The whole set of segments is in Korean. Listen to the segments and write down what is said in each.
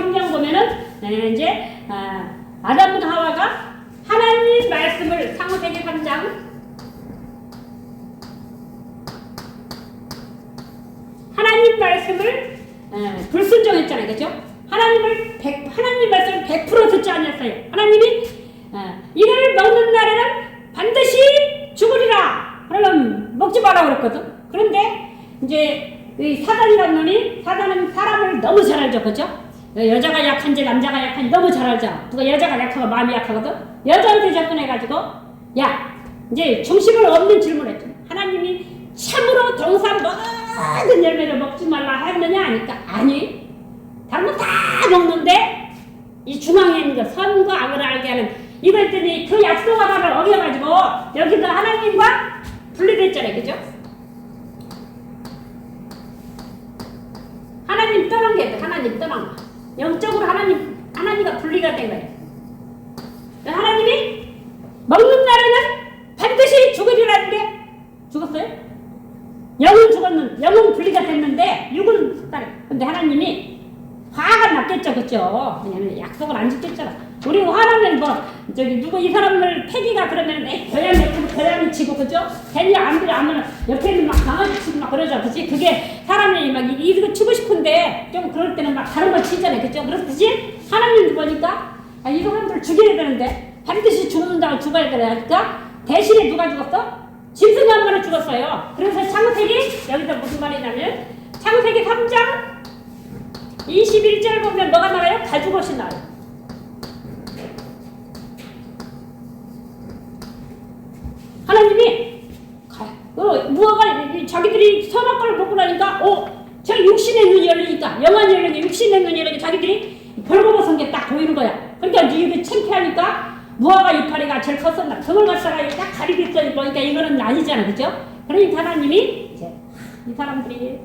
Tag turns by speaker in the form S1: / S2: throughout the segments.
S1: 3장 보면은 이제 아담과 하와가 하나님 말씀을 창세기 3장 하나님 말씀을 불순종했잖아요, 그렇죠? 하나님 말씀을 100% 듣지 않았어요. 하나님이 이걸 먹는 날에는 반드시 죽으리라. 그러면 먹지 마라 그랬거든. 그런데 이제 이 사단이라는 놈이 사단은 사람을 너무 잘 알죠, 그렇죠? 여자가 약한지 남자가 약한지 너무 잘 알죠. 누가 여자가 약하고 마음이 약하거든. 여자한테 접근해가지고 야 이제 중심을 없는 질문을 했죠. 하나님이 참으로 동산 모든 열매를 먹지 말라 했느냐 하니까 아니 다른 거 다 먹는데 이 중앙에 있는 거 선과 악을 알게 하는 이거 했더니 그 약속 하나를 어겨가지고 여기서 하나님과 분리됐잖아요, 그죠? 하나님 떠난 게 하나님 떠난 거 영적으로 하나님과 분리가 된 거예요. 하나님이 먹는 날에는 반드시 죽으리라는데 죽었어요? 영은 분리가 됐는데 육은 살아요. 근데 하나님이 화가 났겠죠, 그렇죠? 왜냐면 약속을 안 지켰잖아. 우리 화나면 누구 이 사람을 패기가 그러면 고양이 치고, 그죠? 괜히 아무나 옆에 있는 막 강아지 치고 막 그러잖아, 그치? 그게 사람이 막 이거 치고 싶은데 좀 그럴 때는 막 다른 걸 치잖아요, 그죠? 그렇지? 하나님도 보니까 이 사람들 죽여야 되는데 반드시 죽는다고 죽어야 되니까 대신에 누가 죽었어? 짐승이 한 마리 죽었어요. 그래서 창세기 여기서 무슨 말이냐면 창세기 3장 21절 보면 뭐가 나와요? 가죽옷이 나와요. 하나님이 무화과 자기들이 선악과를 먹고 나니까 저 육신의 눈이 열리니까 영안이 열리니까 육신의 눈이 열리니까 자기들이 벌거벗은 게 딱 보이는 거야. 그러니까 이게 창피하니까 무화과 이파리가 제일 컸었나 그걸 갖다가 딱 가리고 있더니 보니까 이거는 아니잖아, 그죠? 그러니까 하나님이 이제 이 사람들이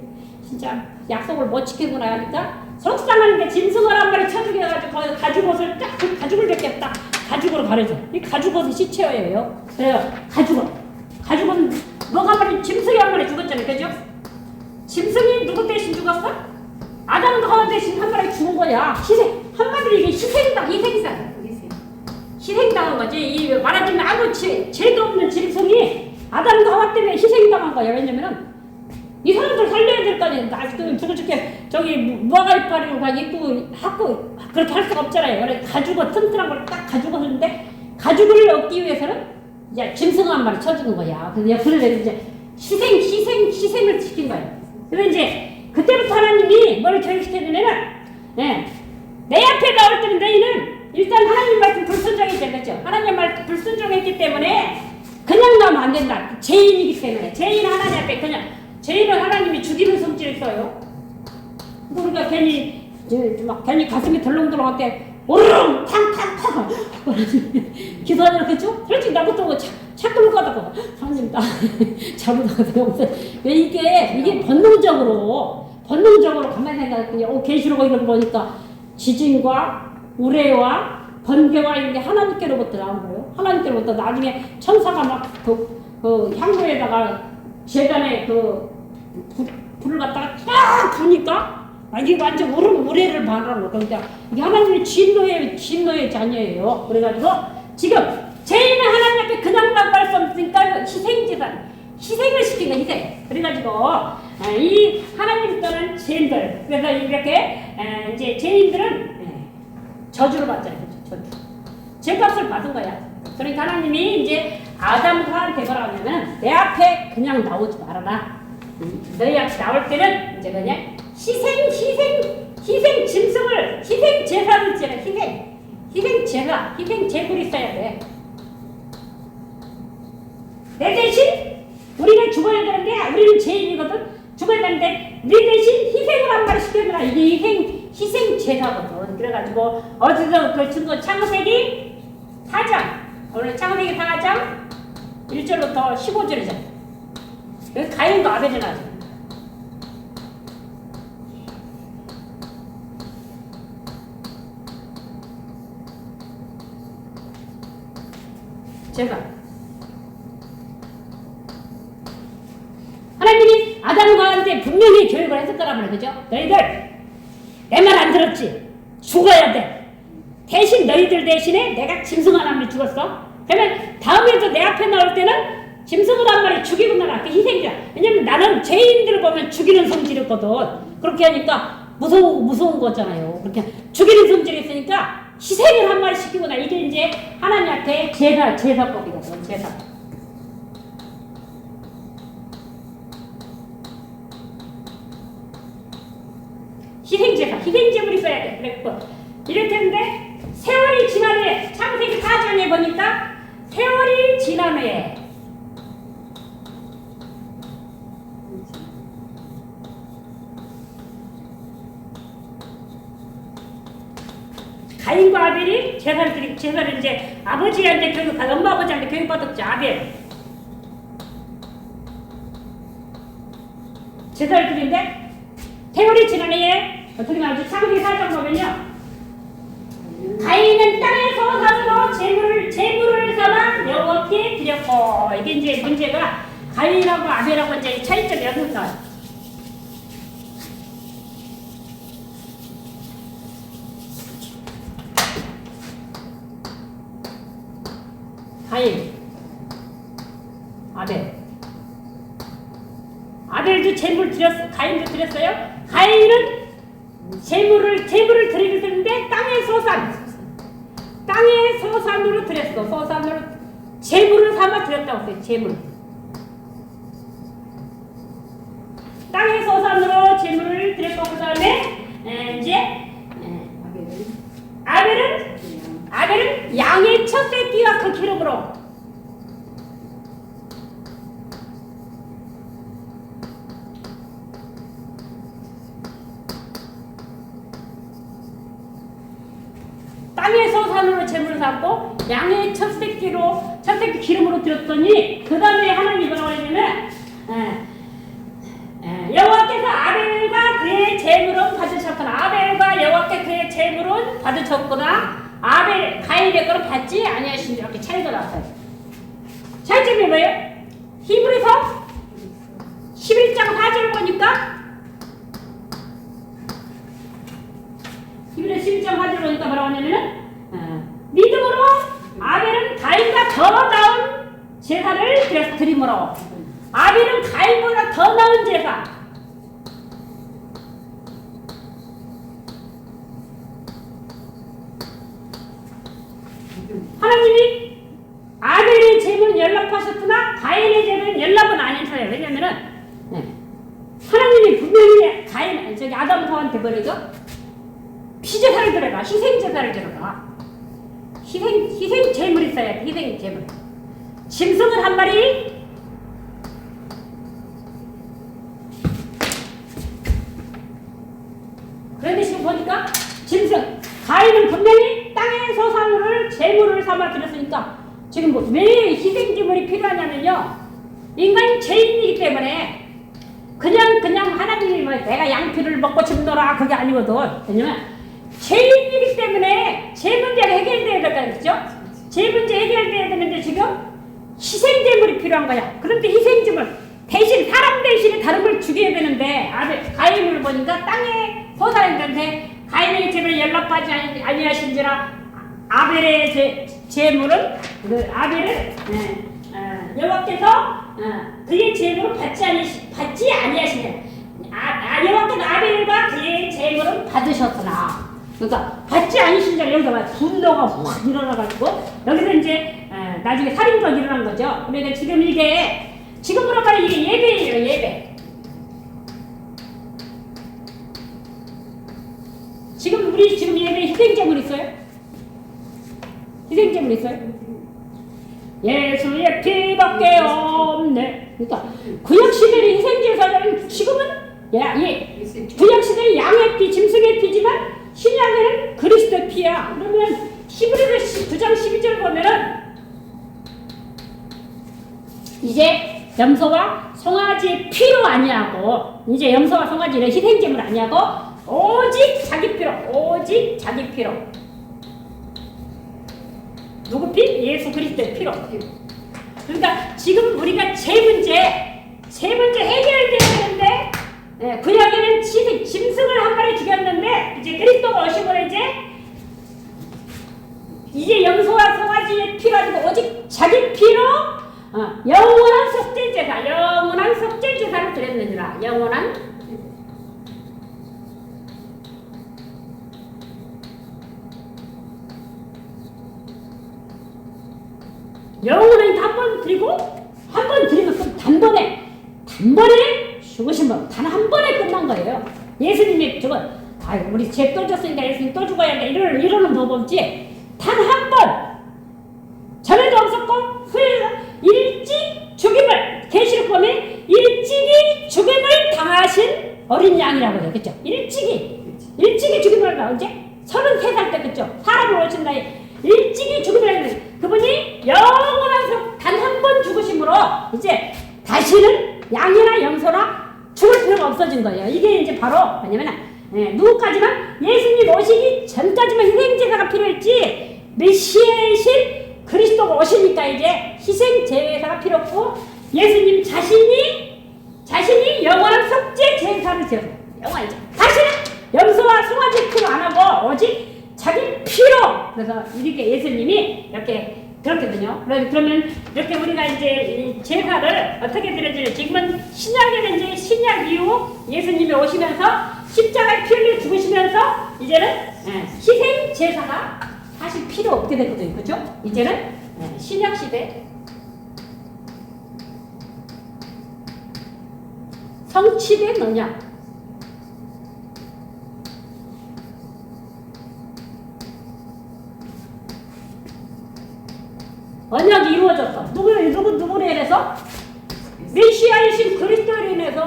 S1: 진짜 약속을 못 지키구나 하니까 속상하는데 짐승을 한 마리 쳐죽여가지고 가죽옷을 딱 가죽을 벗겼다. 가죽으로 가려줘. 이 가죽옷이 시체예요. 그래요. 가죽은 뭐가 말이 짐승이 한 마리 죽었잖아요, 그죠? 짐승이 누구 대신 죽었어? 아담과 하와 대신 한 마리 죽은 거야. 한마디로 이게 희생당한 거지. 이 말하자면 아무 죄도 없는 짐승이 아담과 하와 때문에 희생당한 거야. 왜냐면은 이 사람들 살려야 될 거 아니에요. 아직도 죽게 저기 무화과 이파리를 가 입고 하고 그렇게 할 수가 없잖아요. 그래 가죽을 튼튼한 걸 딱 가지고 하는데 가죽을 얻기 위해서는 이제 짐승 한 마리 쳐주는 거야. 그래서 이제 희생을 시킨 거예요. 그래서 이제 그때부터 하나님이 뭐를 교육시켜주냐면 내 앞에 나올 때는 너희는 일단 하나님 말씀 불순종했죠, 그렇죠? 하나님 말씀 불순종했기 때문에 그냥 나오면 안 된다. 죄인이기 때문에 죄인은 하나님 앞에 그냥 죄인은 하나님이 죽이는 성질을 써요. 그러니까 괜히 가슴이 덜렁덜렁할 때 오르릉 탕탕탕 기도하잖아, 그렇죠? 솔직히 나부터 차끌고 가다가 하나님 나 잘못하다 왜 이게 본능적으로 가만히 생각해. 계시록 이런 거 보니까 지진과 우레와 번개와 이런 게 하나님께로부터 나온 거예요. 하나님께로부터 나중에 천사가 막 그 향로에다가 재단에 불을 갖다가 쫙 부니까 이게 완전 우레를 말하는 거. 그러니까 이게 하나님의 진노의 자녀예요. 그래가지고 지금 죄인은 하나님 앞에 그냥 나갈 수 없으니까 희생을 시킨 거야, 희생. 그래가지고 이 하나님 떠난 죄인들, 그래서 이렇게 이제 죄인들은 저주를 받잖아요. 저주. 죄값을 받은 거야. 그러니까 하나님이 이제 아담과 하와한테 뭐라고 하냐면 내 앞에 그냥 나오지 말아라. 너희 앞에 나올 때는 이제 그냥 희생 짐승을 희생 제사를 지라. 희생 제물이 있어야 돼. 내 대신 우리는 죽어야 되는데 우리는 죄인이거든. 죽어야 되는데 우리 대신 희생을 한 마리 시켜주라. 이게 희생 제사거든. 그래가지고 어디서 그 증거 창세기 4장 오늘 창세기 4장 1절부터 15절이죠. 여기 가인과 아벨이 나죠. 제가 하나님이 아담과 하와한테 분명히 교육을 했을 거란 말이에요, 그죠? 너희들 내 말 안 들었지? 죽어야 돼. 대신 너희들 대신에 내가 짐승 한 마리 죽었어. 그러면 다음에도 내 앞에 나올 때는 짐승을 한 마리 죽이고 나라. 그 희생자. 왜냐면 나는 죄인들을 보면 죽이는 성질이거든. 그렇게 하니까 무서운 거잖아요. 그렇게 죽이는 성질이 있으니까 희생을 한 마리 시키고 나. 이게 이제 하나님한테 제사법이거든. 제사. 희생제물 있어야 돼. 그랬고 이럴 텐데 세월이 지난 후에 창세기 4장에 보니까 세월이 지난 후에 가인과 아벨이 제사를 이제 아버지한테 교육받, 엄마 아버지한테 교육받았죠. 아벨 제사를 드리는데 세월이 지난 후에 어떻게 말하지? 창세기 4장 보면요, 가인은 땅에서 산으로 제물을 삼아 여호와께 드렸고. 이게 이제 문제가 가인하고 아벨하고 이제 차이점이 없어요. 가인, 아벨도 제물 드렸어. 가인도 드렸어요. 가인은 제물을 드리는데 땅의 소산으로 드렸어. 소산으로 제물을 삼아 드렸다고 했어요. 제물. 땅의 소산으로 제물을 드렸고 그 다음에 이제 아벨은 양의 첫 새끼와 그 기름으로 땅의 소산으로 제물을 삼고 양의 첫 새끼 기름으로 드렸더니 그 다음에 하나님이 뭐라고 하냐면 여호와께서 아벨과 그의 제물은 받으셨거나 아벨과 여호와께 그의 제물은 받으셨거나 가인의 거는 받지 아니하신지 이렇게 차이가 나왔어요. 차이점이 뭐예요? 히브리서 11장 4절 보니까 히브리서 11장 4절 보니까 뭐라고 하냐면은 믿음으로 아벨은 가인과 더 나은 제사를 드림으로 아벨은 가인보다 더 나은 제사. 하나님이 아벨의 제물은 연락하셨으나 가인의 제물은 연락은 안 했어요. 왜냐면은 하나님이 분명히 아담한테 뭐래죠? 피제사를 들어가, 희생제사를 들어가. 희생 제물이 있어야 돼. 희생 제물. 짐승은 한 마리. 그런데 지금 보니까 짐승 가인은 분명히 땅의 소산을 제물을 삼아 드렸으니까 지금 왜 희생 제물이 필요하냐면요, 인간이 죄인이기 때문에 그냥 하나님이 내가 양피를 먹고 죽노라 그게 아니거든. 왜냐면 죄인이기 때문에 죄 문제가 해결돼야 될까요? 그죠? 죄 문제 해결돼야 되는데 지금 희생제물이 필요한 거야. 그런데 희생제물 대신 사람 대신에 다른 걸 죽여야 되는데 가인을 보니까 땅에 소산했는데 가인의 제물을 연락받지 아니하신지라 아벨의 제물은 아벨은 여호와께서 그의 제물을 받지 아니하시냐. 여호와께서 아벨과 그의 제물은 받으셨구나. 그러니까 받지 않으신 줄 여기서 분노가 확 일어나가지고 여기서 이제 나중에 살인도 일어난 거죠. 그러니까 지금 지금으로 말하면 이게 예배예요. 예배. 우리 지금 예배 희생제물 있어요? 희생제물 있어요? 예수의 피밖에 없네. 그러니까 구약시대의 희생제사는 지금은 구약시대의 양의 피, 짐승의 피지만 신약에는 그리스도의 피야. 그러면 히브리서 9장 12절 보면은 이제 염소와 송아지의 피로 아니하고 이제 염소와 송아지는 희생제물 아니하고 오직 자기 피로 누구 피? 예수 그리스도의 피로. 그러니까 지금 우리가 제 문제 해결돼야 되는데 구약에는 짐승을 한 마리 죽였는데 이제 그리스도가 오시고 이제 염소와 송아지의 피 가지고 오직 자기 피로 영원한 속죄 제사, 영원한 속죄 제사를 드렸느니라. 영원한 한 번 드리고 한 번 드리면 또 단번에 죽으신 분 단 한 번에 끝난 거예요. 예수님이 저거 우리 죄 또 졌으니까 예수님 또 죽어야 돼 이러는 법 없지. 단 한 번 전에도 없었고 후에도 일찍 죽임을 계시록 보면 일찍이 죽임을 당하신 어린 양이라고 해요. 그렇죠? 일찍이 죽임을 언제? 33살 때 그렇죠? 사람을 오신 나이 일찍이 죽음을 했는데 그분이 영원한 단 한 번 죽으심으로 이제 다시는 양이나 염소나 죽을 필요가 없어진 거예요. 이게 이제 바로 뭐냐면 누구까지만 예수님 오시기 전까지만 희생제사가 필요했지 메시아이신 그리스도가 오시니까 이제 희생제사가 필요 없고 예수님 자신이 영원한 속죄 제사를 지어서 영원이죠. 다시는 염소와 송아지 피로 안 하고 오직 자기 피로. 그래서 이렇게 예수님이 이렇게 그렇거든요. 그러면 이렇게 우리가 이제 제사를 어떻게 드려지는 지금은 신약에는 이제 신약 이후 예수님이 오시면서 십자가에 피 흘려 죽으시면서 이제는 희생 제사가 사실 필요 없게 됐거든요. 그렇죠? 이제는 신약 시대 성취된 언약. 언약이 이루어졌어. 누구로 인해서? 메시아이신 그리스도로 인해서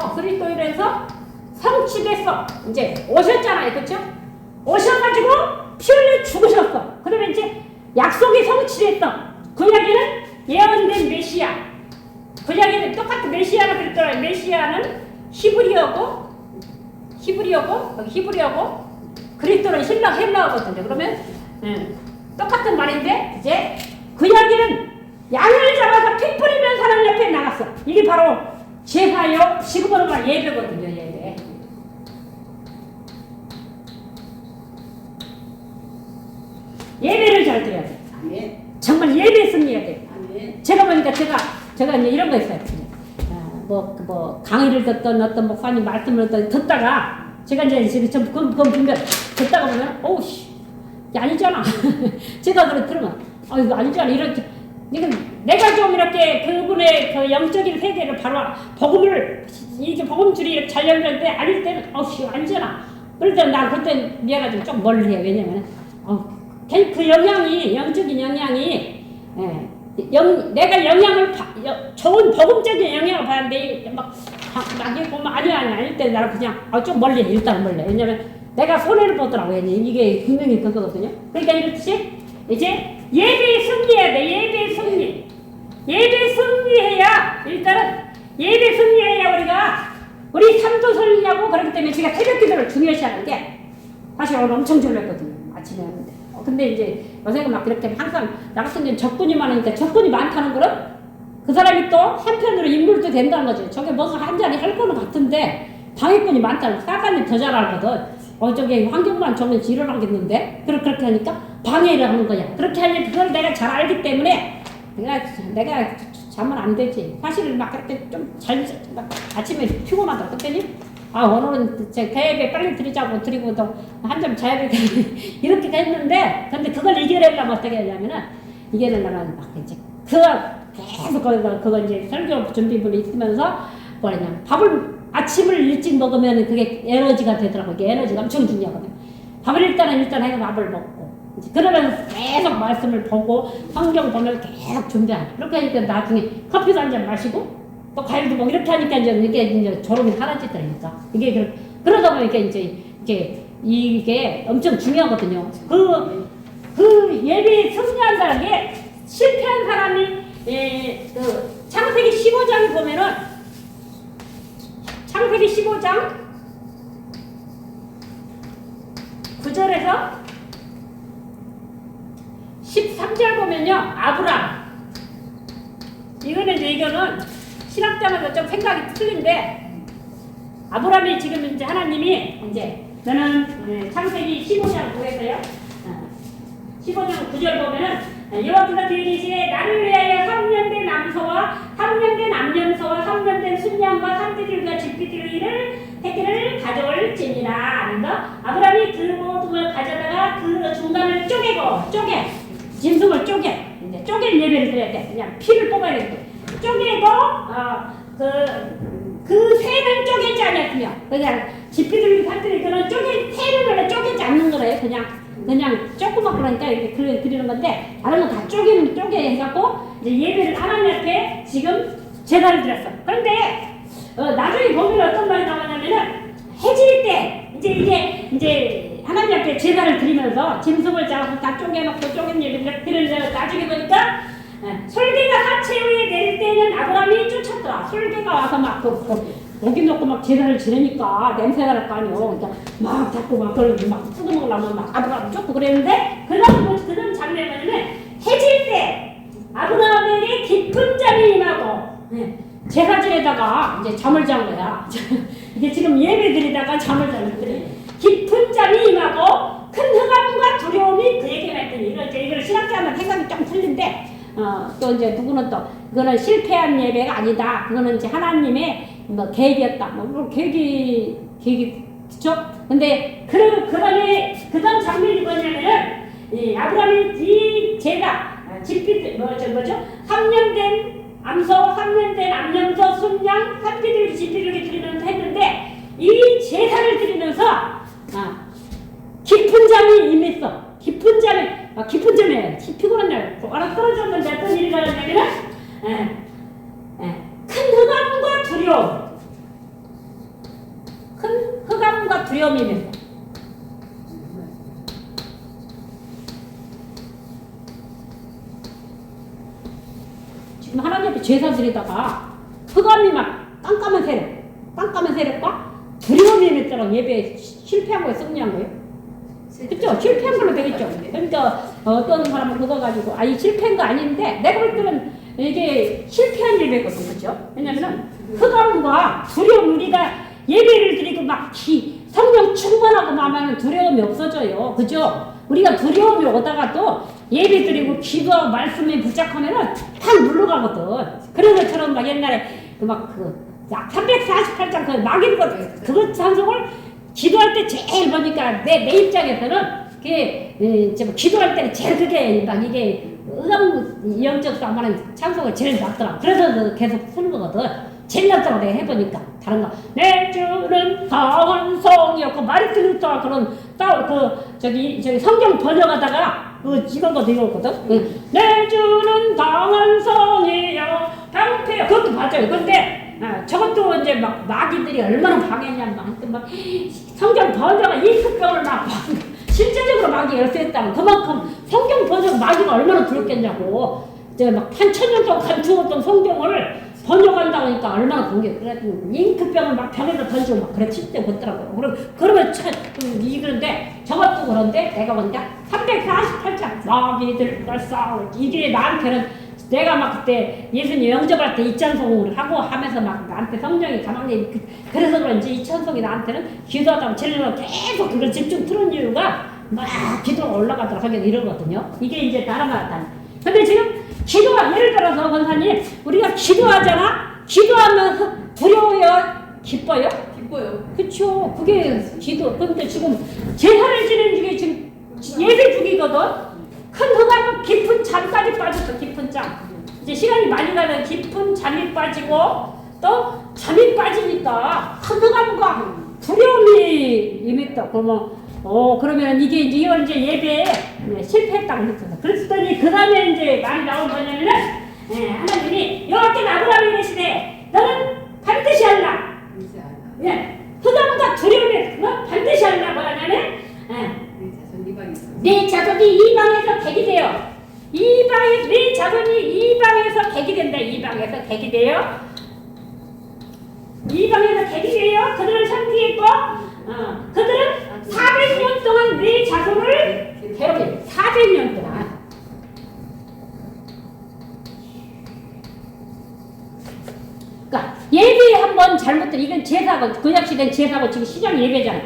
S1: 성취됐어. 이제 오셨잖아요. 그쵸? 오셔가지고 피 흘려 죽으셨어. 그러면 이제 약속이 성취됐어. 구약에는 예언된 메시아. 구약에는 똑같은 메시아라 그랬더라. 메시아는 히브리어고 그리스도는 헬라어거든요. 그러면 똑같은 말인데 이제 구약에는 양을 잡아서 피 뿌리면 사람 옆에 나갔어. 이게 바로 제사요. 지금으로 말 예배거든요. 예배. 예배를 잘 드려야 돼. 정말 예배 승리해야 돼. 제가 보니까 제가 이제 이런 거 있어요. 뭐 강의를 듣던 어떤 목사님 말씀을 듣다가 제가 이제 지금 그건 분명 듣다가 보면 오우씨 아니잖아. 제가 그래 들으면 이거 아니잖아. 이렇게 이건 내가 좀 이렇게 그분의 그 영적인 세계를 바로 이렇게 복음줄이 이렇게 잘 열렸는데 아닐 때는 아니잖아. 그럴 때는 나 그때 미안하지만 좀 멀리 해. 왜냐면 그 영향이 영적인 영향이 내가 영향을 좋은 복음적인 영향을 받았는데 막 보면 아닐 때 나는 그냥 좀 멀리 해. 일단 멀리 해. 왜냐면 내가 손해를 보더라고. 이게 분명히 그거거든요. 그러니까 이렇듯이 이제 예배에 승리해야 돼. 예배 승리해야 일단은 예배 승리해야 우리 삶도 설리하고 그렇기 때문에 제가 새벽기도를 중요시하는 게 사실 오늘 엄청 졸렸거든요. 아침에 하는데. 근데 이제 요새가 막 이렇게 항상 나 같은 경우는 적군이 많으니까 적군이 많다는 거는 그 사람이 또 한편으로 인물도 된다는 거죠. 저게 뭔가 한 자리 할 거는 같은데 방해꾼이 많다는 거. 사단이 더 잘 알거든. 저게 환경만 좋으면 일어나겠는데 그렇게 하니까 방해를 하는 거야. 그렇게 하니 그걸 내가 잘 알기 때문에 내가 자면 안 되지. 사실 막 그렇게 좀 아침에 피곤하더라고. 그랬더니 오늘은 제 대회에 빨리 드리고 또 한 점 자야 돼. 이렇게 했는데 근데 그걸 이겨내려면 어떻게 하냐면은 이겨내려면 막 이제 계속 그거 이제 설교 준비물이 있으면서 뭐냐면 아침을 일찍 먹으면 그게 에너지가 되더라고요. 그게 에너지가 엄청 중요하거든요. 밥을 일단 해서 밥을 먹고 그러면 계속 말씀을 보고 성경 보면 계속 준비하고 그렇게 하니까 나중에 커피도 한 잔 마시고 또 과일도 먹고 이렇게 하니까 이게 졸음이 사라지더라니까. 이게 그러다 보니까 이게 엄청 중요하거든요. 그 예배에 승리한다는 게 실패한 사람이 그 창세기 15장을 보면은 창세기 15장 9절에서 13절 보면요. 아브람. 이거는 신학자마다 좀 생각이 틀린데 아브람이 지금 이제 하나님이 이제 저는 창세기 15장 9에서요. 15장 9절 보면은 여호와께서 이르시되 나를 위하여 3년 된 암소와 3년 된 암염소와 3년 된 순양과 산비둘기와 집비둘기를 새끼를 가져올지니라. 그래서 아브라함이 그 모든 걸 가져다가 그 중간을 쪼개 짐승을 이제 쪼갤 예배를 드려야 돼. 그냥 피를 뽑아야 돼. 쪼개고 그 새는 쪼개지 않았으며 그냥 집비둘기 산비둘기 그런 새는 쪼개지 않는 거래요. 그냥 조그맣 그러니까 이렇게 드리는 건데 다른 건 다 쪼개 해갖고 이제 예배를 하나님 앞에 지금 제사를 드렸어. 그런데 나중에 보면 어떤 말이 나오냐면은 해질 때 이제 하나님 앞에 제사를 드리면서 짐승을 잡아서 다 쪼개놓고 쪼갠 예배를 드리는 나중에 보니까 솔개가 사체 위에 내릴 때는 아브라함이 쫓았더라. 솔개가 와서 막 고기 넣고 막 제사를 지내니까 냄새가 날 거 아니오. 그러니까 막 자꾸 막 그걸 막 뜯어먹으려면 막 아브라함 쫓고 그랬는데 그다음 장면이 뭐냐면 해질 때 아브라함에게 깊은 잠이 임하고 제사 지내다가 이제 잠을 잔 거야. 이게 지금 예배 드리다가 잠을 자는 깊은 잠이 임하고 큰 흑암과 두려움이 그에게 왔더니 이걸 신학자는 생각이 좀 틀린데 또 이제 누구는 또 그거는 실패한 예배가 아니다. 그거는 이제 하나님의 계획이었다. 물론 계획이 그쵸? 근데 그다음 장면이 뭐냐면은 아브라함이 이 제사 집비 뭐죠? 3년 된 암소, 3년 된 암염소, 순양, 산비둘기, 집비둘기 드리면서 했는데 이 제사를 드리면서 깊은 잠이 임했어. 깊은 잠에 피곤한 날 알아 떨어졌는데 어떤 일이 일어났냐면은 큰 흑암과 두려움이 임했어. 지금 하나님 앞에 제사 드리다가 흑암이 막 깜깜한 세력과 두려움이 임했더라고. 예배에 실패한 거예요, 승리한 거예요? 그쵸? 실패한 걸로 되겠죠. 그러니까 어떤 사람은 그거 가지고 이 실패한 거 아닌데 내가 볼 때는 이게 실패한 예배거든. 그죠? 왜냐면은 흑암과 두려움 우리가 예배를 드리고 막 성령 충만하고 하면 두려움이 없어져요. 그죠? 우리가 두려움이 오다가도 예배 드리고 기도하고 말씀에 붙잡하면은 탁 물러가거든. 그런 것처럼 막 옛날에 348장 그 막인 그거 찬송을 기도할 때 제일 보니까 내 입장에서는 기도할 때는 제일 그게 막 이게 영적 싸움하는 찬송을 제일 낫더라. 그래서 계속 쓰는 거거든. 제일 낫다고 내가 해보니까 다른 거 내 주는 강한 성이었고 말이 틀렸다 그런 저기 성경 번역하다가 이거거든. 내 주는 강한 성이여 방패여 그것도 맞아요. 근데 저것도 이제 막 마귀들이 얼마나 방해했냐면 막 성경 번역가 잉크병을 막 실제적으로 마귀가 열쇠했다면 그만큼 성경 번역 마귀가 얼마나 두렵겠냐고. 이제 막 한 1000년 동안 감추었던 성경을 번역한다고 하니까 얼마나 공개. 그래 잉크병을 막 벽에다 던지고 막 그래 칠때 보더라고요. 그러면 이그런데 저것도 그런데 내가 보니까 348장 마귀들과 싸워 이게 나한테는 내가 막 그때 예수님 영접할 때 이 찬송을 하고 하면서 막 나한테 성령이 가만히 그래서 그런지 이 찬송이 나한테는 기도하다 젤리가 계속 그걸 집중 틀은 이유가 막 기도가 올라가도록 하게 이러거든요. 이게 이제 나라마다. 근데 지금 기도가 예를 들어서 권사님 우리가 기도하잖아. 기도하면 두려워요? 기뻐요?
S2: 기뻐요.
S1: 그쵸. 그게 기도. 근데 지금 제사를 지내는 게 지금 예배 중이거든. 큰 흑암은 깊은 잠까지 빠졌어. 깊은 잠. 이제 시간이 많이 가면 깊은 잠이 빠지고 또 잠이 빠지니까 큰 흑암과 두려움이 임했다. 그러면 이게 이제 예배에 실패했다고 했잖아. 그랬더니 그 다음에 이제 말이 나온 거냐면은 하나님이 여호와께서 아브라함에게 이르시되 너는 반드시 하라. 흑암과 두려움에 반드시 하라. 뭐냐면 내 자손이 이방에서 객이 되어 내 자손이 이방에서 객이 된다. 이방에서 객이 되어 그들을 섬기겠고 그들은 400년 동안 내 자손을 괴롭게 400년 동안. 그러니까 예배 한번 잘못된 이건 제사고 구약시대는 제사고 지금 신약 예배잖아.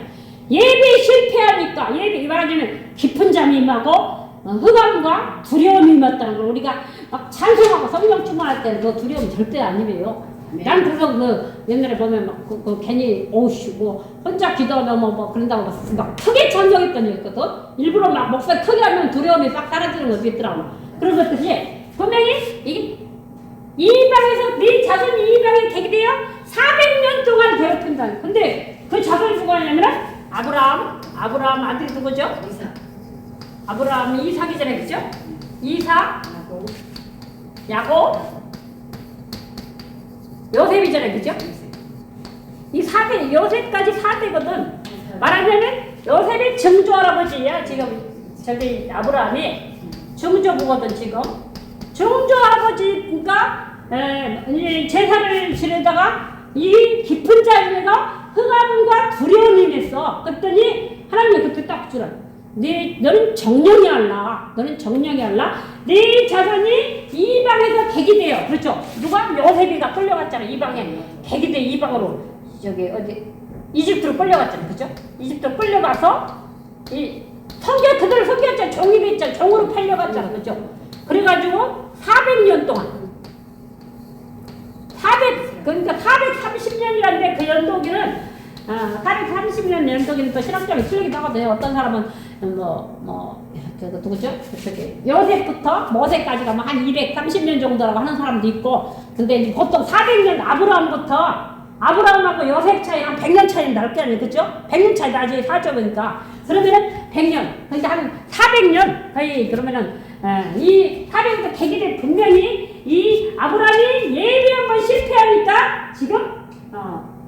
S1: 예배에 실패하니까 예배 말하자면 깊은 잠이 임하고 흑암과 두려움이 임했다는 걸 우리가 막 찬송하고 성령 충만할 때는 그 두려움 절대 아니에요.
S2: 네.
S1: 난 그래서 그 옛날에 보면 막 괜히 오우시고 혼자 기도하면 뭐 그런다고 막 크게 찬송했던 적 있거든. 일부러 막 목소리 크게 하면 두려움이 싹 사라지는 것도 있더라고. 그런 것들이 분명히 이 방에서 네 자손이 이 방에 되게 되어 400년 동안 괴롭힌다. 근데 그 자손이 누가 하냐면은 아브라함 아들이 누구죠?
S2: 이삭.
S1: 아브라함이 이삭이잖아요, 그죠? 이삭, 야곱, 요셉이잖아요, 그죠? 이 4대, 요셉까지 4대거든. 말하자면 요셉의 증조 할아버지야, 지금 저기 아브라함이 증조부거든, 지금. 증조 할아버지가 이제 제사를 지내다가 이 깊은 자리에서 흑암과 두려움이 있어. 그랬더니 하나님이 그때 딱 주라. 너는 정령이 할라. 너는 정령이 할라. 네 자손이 이방에서 대기돼요. 그렇죠? 누가? 요셉이가 끌려갔잖아. 이방에 대기돼 이방으로 저기 어디 이집트로 끌려갔잖아. 그렇죠? 이집트로 끌려가서 이 그들을 섬겼잖아. 종이 됐잖아. 종으로 팔려갔잖아. 그렇죠? 그래가지고 400년 동안 그러니까 430년이라는데 그 연도기는 430년 연도기는 또 신학적으로 틀리기도 하거든요. 어떤 사람은 누구죠? 저기 요셉부터 모세까지가 한 230년 정도라고 하는 사람도 있고, 근데 보통 400년 아브라함하고 요셉 차이 한 100년 차이 날 게 아니에요, 그죠? 100년 차이 나지 사줘보니까 그러면은 100년, 그러니까 한 400년 거의 그러면은 이 400년 대기대 분명히 이 아브라함이 예배 한번 실패하니까 지금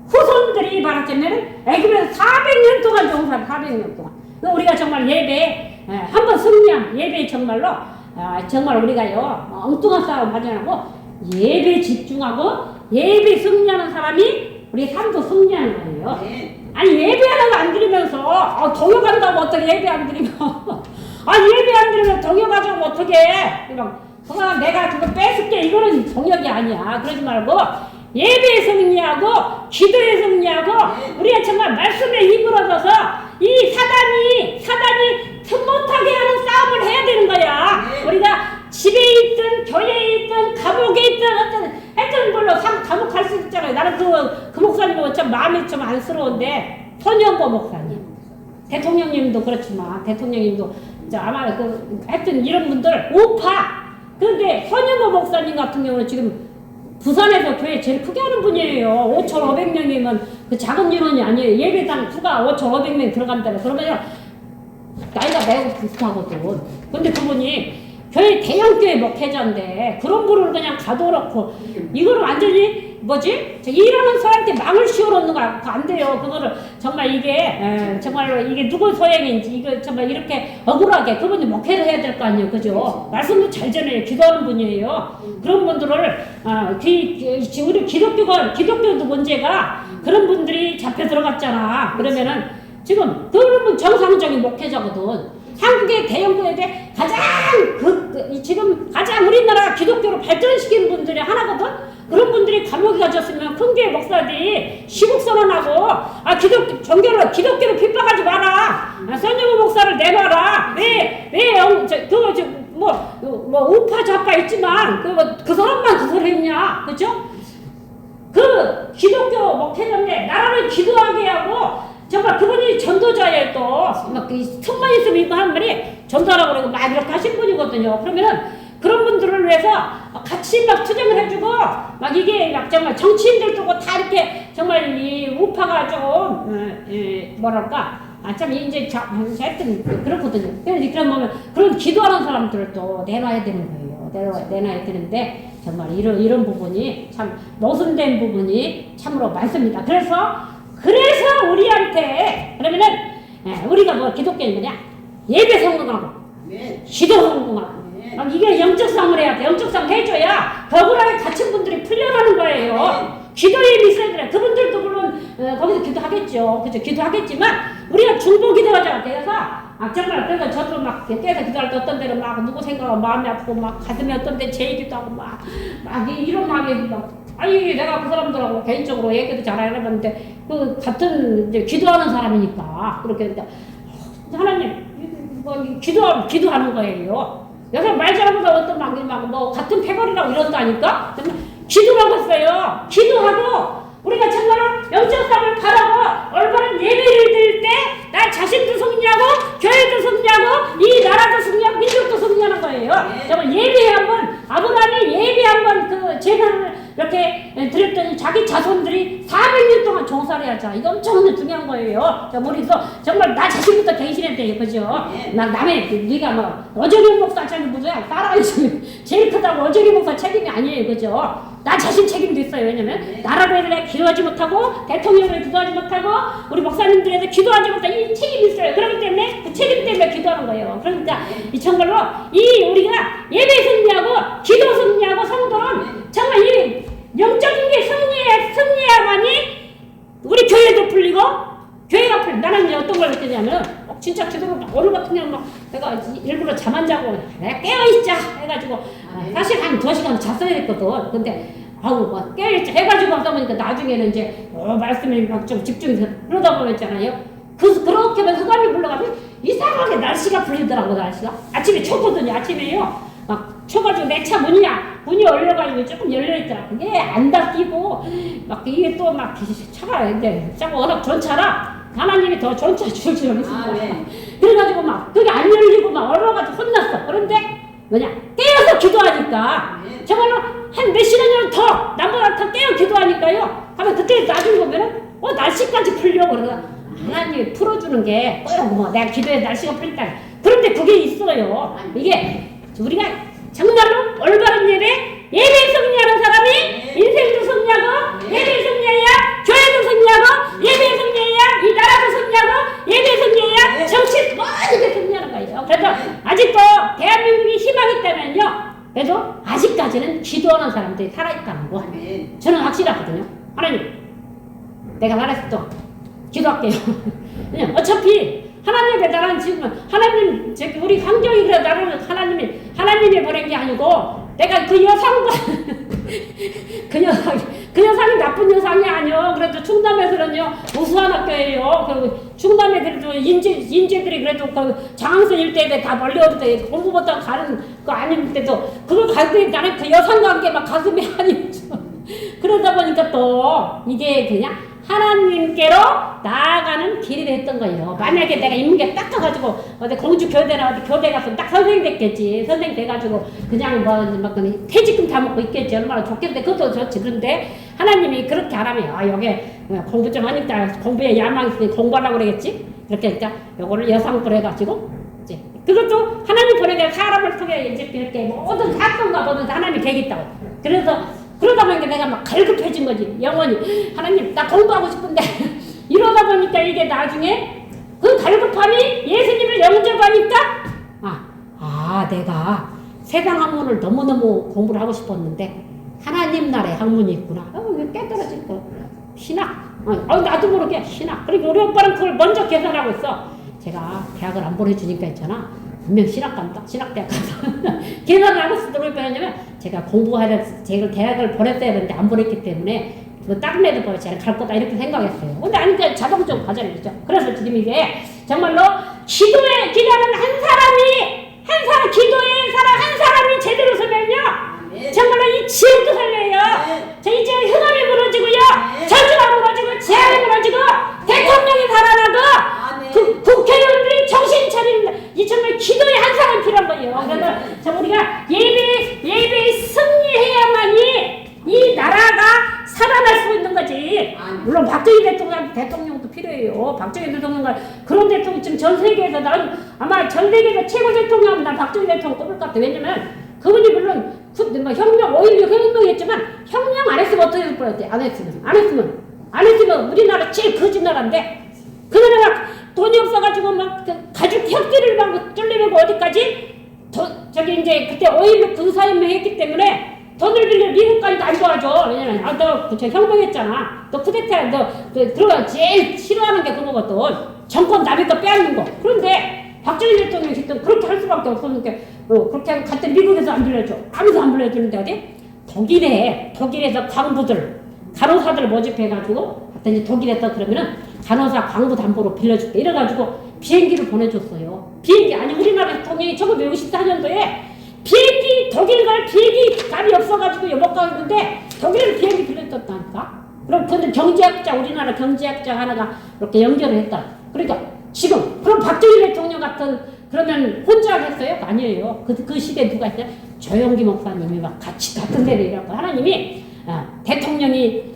S1: 후손들이 말하자면은 애굽에서 400년 동안 정상 400년 동안 우리가 정말 예배에 한번 승리한 예배에 정말로 정말 우리가요 엉뚱한 싸움 하지 않고 예배 집중하고 예배 승리하는 사람이 우리 삶도 승리하는 거예요.
S2: 네.
S1: 아니 예배 하나도 안 드리면서 동요간다고 어떻게 예배 안 드리면 아니 예배 안 드리면 동요 가지고 어떻게 그냥 내가 그거 뺏을게 이거는 동역이 아니야. 그러지 말고 예배에 승리하고 기도에 승리하고 우리가 정말 말씀에 힘으로써서 이 사단이 틈 못하게 하는 싸움을 해야 되는 거야. 우리가 집에 있든 교회에 있든 감옥에 있든 하여튼 물론 감옥 갈 수 있잖아요. 나는 그 목사님은 참 마음이 좀 안쓰러운데 손영보 목사님 대통령님도 그렇지만 대통령님도 아마 하여튼 이런 분들 우파. 그런데 손영보 목사님 같은 경우는 지금 부산에서 교회 제일 크게 하는 분이에요. 5,500명이면 그 작은 인원이 아니에요. 예배당 수가 5,500명 들어간다면 그러면 나이가 매우 비슷하거든. 근데 그분이 교회 대형교회 목회자인데 그런 분을 그냥 가둬놓고 이거를 완전히 일하는 사람한테 망을 씌워놓는 거 안 돼요. 그거를 정말 이게 정말로 이게 누구 소행인지 이거 정말 이렇게 억울하게 그분이 목회를 해야 될 거 아니에요, 그죠? 말씀도 잘 전해요. 기도하는 분이에요. 그런 분들을 우리 기독교도 문제가 그런 분들이 잡혀 들어갔잖아. 그러면은 지금 그런 분 정상적인 목회자거든. 한국의 대형교회에 지금 가장 우리나라 기독교로 발전시키는 분들이 하나거든. 그런 분들이 감옥에 가졌으면 큰 교회 목사들이 시국선언하고 기독교를 핍박하지 마라. 선영우 목사를 내놔라. 우파 좌파 있지만 그 사람만 그 소리 했냐, 그죠? 그 기독교 목회자인데 나라를 기도하게 하고. 정말 그분이 전도자예요. 또 막 틈만 있으면 이거 하는 말이 전도하라고 그러고 막 이렇게 하신 분이거든요. 그러면은 그런 분들을 위해서 같이 막 투쟁을 해주고 막 이게 막 정말 정치인들도 다 이렇게 정말 이 우파가 조금 뭐랄까 참 이제 하여튼 그렇거든요. 그래서 그런 보면 그런 기도하는 사람들을 또 내놔야 되는 거예요. 내놔야 되는데 정말 이런 부분이 참 모순된 부분이 참으로 많습니다. 그래서 우리한테 그러면은 우리가 기독교인 뭐냐? 예배 성공하고 기도 성공하고 이게 영적 싸움을 해야 돼. 영적 싸움 해줘야 억울하게 갇힌 분들이 풀려나는 거예요. 기도에 힘이 있어야 돼. 그분들도 물론 거기서 기도하겠죠. 그죠? 기도하겠지만 우리가 중보 기도하자. 그래서 정말 그래서 저도 막 깨서 기도할 때 어떤 데는 막 누구 생각하면 마음이 아프고 막 가슴이 어떤 데 제이기도 하고 막 이런 마음이 막 아니 내가 그 사람들하고 개인적으로 얘기도 잘 안 해봤는데 그 같은 이제 기도하는 사람이니까 그렇게 했는데 하나님 뭐 기도하는 거예요. 여기서 말 잘하면서 어떤 막 같은 패거리라고 이런다니까 기도라고 했어요. 기도하고 우리가 정말로 영적 삶을 바라고 올바른 예배를 드릴 때 나 자신도 승리하고 교회도 승리하고 이 나라도 승리하고 민족도 승리하는 거예요. 정말 예배 한번 아브라함이 예배 한번 그 제사를 이렇게 드렸더니 자기 자손들이 400년 동안 종살이 하자. 이거 엄청 중요한 거예요. 우리서 정말 나 자신부터 갱신해야 돼요. 그죠? 나 남의 네가 뭐 어저기 목사 책임 무조야 따라야지. 제일 크다고 어저기 목사 책임이 아니에요. 그죠? 나 자신 책임도 있어요. 왜냐면 나라로 해서 기도하지 못하고 대통령을 기도하지 못하고 우리 목사님들에서 기도하지 못하고 이 책임이 있어요. 그렇기 때문에 그 책임 때문에 기도하는 거예요. 그러니까 이 정말로 이 우리가 예배 승리하고 기도 승리하고 성도는 정말 이 영적인 게 승리해야만이 우리 교회도 풀리고 교회가 풀리고 나는 이제 어떤 걸 느끼냐면 진짜 기도를 오늘 같은 경우는 막 내가 일부러 잠 안 자고 내가 깨어있자 해가지고 사실 한 2시간 잤어야 했거든. 근데 아우 막 깨어있자 해가지고 하다 보니까 나중에는 이제 말씀에 막 좀 집중해서 그러다 보면 있잖아요. 그렇게 하면 흑암이 불러가면 이상하게 날씨가 풀리더라고. 날씨가 아침에 쳤거든요. 아침에요 막 쳐가지고 내 차 문이 열려가지고 조금 열려있더라. 그게 안 닫히고 막 이게 또 막 차가 이제 자꾸 워낙 전차라 하나님이 더 전차 주실 알았습니다. 그래가지고 막 그게 안 열리고 막 얼어가지고 혼났어. 그런데 뭐냐 깨어서 기도하니까 정말로 한 몇 시간이면 더 남보다 더 깨어 기도하니까요. 하면 그때 나중에 보면은 날씨까지 풀려. 그러다 하나님이 풀어주는 게 뭐 내가 기도해 날씨가 풀린다. 그런데 그게 있어요. 이게 우리가 정말로 올바른 예배 승리하는 사람이 인생도 승리하고 예배 승리해야 교회도 승리하고 예배 승리해야 이 나라도 승리하고 예배 승리해야 정치 모든 게 승리하는 거예요. 그래서 아직도 대한민국이 희망이 있다면요. 그래도 아직까지는 기도하는 사람들이 살아있다는 거 저는 확실하거든요. 하나님 내가 말했어 기도할게요. 어차피 하나님의 나라는 지금 하나님 우리 환경이 그래 나라는 하나님이 보낸 게 아니고 내가 그 여성과 그 여성이 나쁜 여성이 아니요. 그래도 충남에서는요 우수한 학교예요. 그리고 충남에 그래도 인재들이 그래도 그 장항선 일대에 다 멀리 어디 공부 못하고 가는 거 아닌데도 그걸 갈 때 나는 그 여성과 함께 막 가슴이 아니죠. 그러다 보니까 또 이게 그냥 하나님께로 나아가는 길이 됐던 거예요. 만약에 내가 인문계 딱 가가지고 어디 공주 교대나 어디 교대 가서 딱 선생님 됐겠지. 선생님 돼가지고 그냥 막 퇴직금 다 먹고 있겠지. 얼마나 좋겠는데 그것도 좋지. 그런데 하나님이 그렇게 안 하면 여기 공부 좀 하니까 공부에 야망이 있으니 공부하려고 그러겠지. 이렇게 하니까 요거를 여상부로 해가지고 이제 그것도 하나님 보내게 사람을 통해 이제 이렇게 모든 사건과 모든 하나님이 되겠다고. 그래서 그러다 보니까 내가 막 갈급해진 거지. 영원히 하나님 나 공부하고 싶은데 이러다 보니까 이게 나중에 그 갈급함이 예수님을 영접하니까 내가 세상 학문을 너무너무 공부를 하고 싶었는데 하나님 나라의 학문이 있구나. 깨달아질 거. 신학. 나도 모르게 신학. 그리고 우리 오빠는 그걸 먼저 계산하고 있어. 제가 대학을 안 보내주니까 있잖아. 분명 신학대학 가서 계산을 하고 쓰도록 왜냐면 제가 공부하려 제가 대학을 보냈어야 되는데 안 보냈기 때문에 다른 애들 보면 쟤는 갈 거다 이렇게 생각했어요. 근데 아니 자동적으로 가자는 거죠. 그래서 지금 이게 정말로 기도에 기도하는 한 사람이 제대로 서면요 정말로 이 지역도 살려요. 저 이제 흑암이 무너지고요, 저주가 무너지고 재앙이 무너지고 대통령이 살아나고 국회의원들이 정신 차리는 이 정말 기도의 한 사람이 필요한 거예요. 그래서 우리가 예배에 승리해야만이 이 나라가 살아날 수 있는 거지. 물론 박정희 대통령도 필요해요. 박정희 대통령과 그런 대통령 지금 전 세계에서 난 아마 전 세계에서 최고 대통령하면 난 박정희 대통령 꼽을 것 같아. 왜냐면 그분이 물론 혁명 5.16 혁명했지만 혁명 안 했으면 어떻게 될 뻔했대. 안 했으면 우리나라 제일 거짓 나라인데 그 나라가 돈이 없어가지고 막 가죽 협기를 막 뚫리고 어디까지 저기 이제 그때 5.16 군사혁명 했기 때문에 돈을 빌려 미국까지도 안 도와줘. 왜냐면 너 혁명했잖아. 너 쿠데타 너 들어가 제일 싫어하는 게 그거거든. 정권 남의 거 빼앗는 거. 그런데 박정희 대통령이 그렇게 할 수밖에 없었는데 그렇게 하고 갔더니 미국에서 안 빌려줘. 아무도 안 빌려주는데 어디? 독일에서 광부들, 간호사들 모집해가지고, 하여튼 독일에서 그러면은 간호사 광부 담보로 빌려줄게. 이래가지고 비행기를 보내줬어요. 비행기, 아니, 우리나라 대통령이 1964년도에 비행기, 독일 갈 비행기 값이 없어가지고 못 가는데 독일에서 비행기 빌려줬다니까? 그럼 근데 우리나라 경제학자 하나가 이렇게 연결을 했다. 그러니까 지금, 그럼 박정희 대통령 같은, 그러면 혼자 했어요? 아니에요. 그 시대에 누가 했어요? 조영기 목사님이 막 같은 데를 일하고, 하나님이, 대통령이,